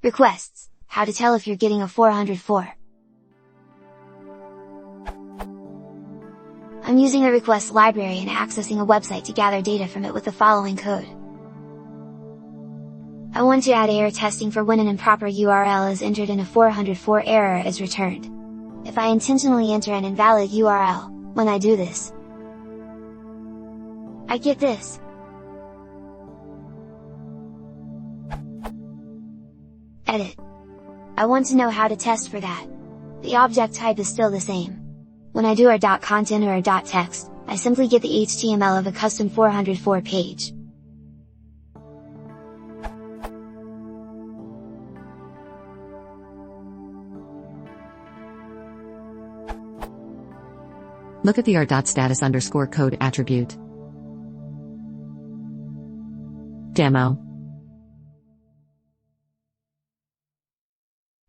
Requests: how to tell if you're getting a 404. I'm using a request library and accessing a website to gather data from it with the following code. I want to add error testing for when an improper URL is entered and a 404 error is returned. If I intentionally enter an invalid URL, when I do this, I get this. Edit. I want to know how to test for that. The object type is still the same. When I do a .content or a .text, I simply get the HTML of a custom 404 page. Look at the r.status_code attribute. Demo.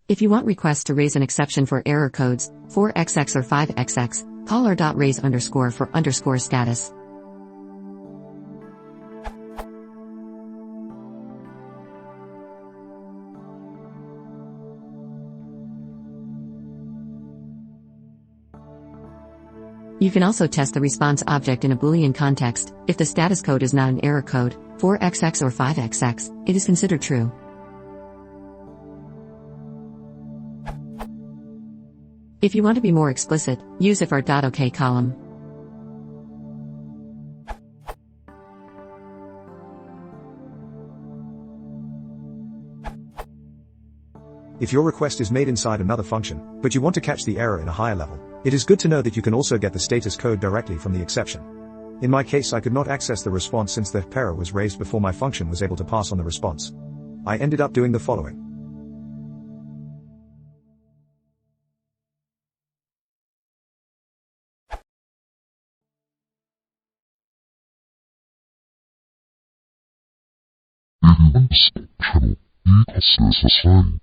If you want requests to raise an exception for error codes, 4xx or 5xx, call r.raise_for_status. You can also test the response object in a Boolean context. If the status code is not an error code, 4xx or 5xx, it is considered true. If you want to be more explicit, use if r.ok column. If your request is made inside another function, but you want to catch the error in a higher level, it is good to know that you can also get the status code directly from the exception. In my case, I could not access the response since the error was raised before my function was able to pass on the response. I ended up doing the following. If you want to stop channel, you can access the sign.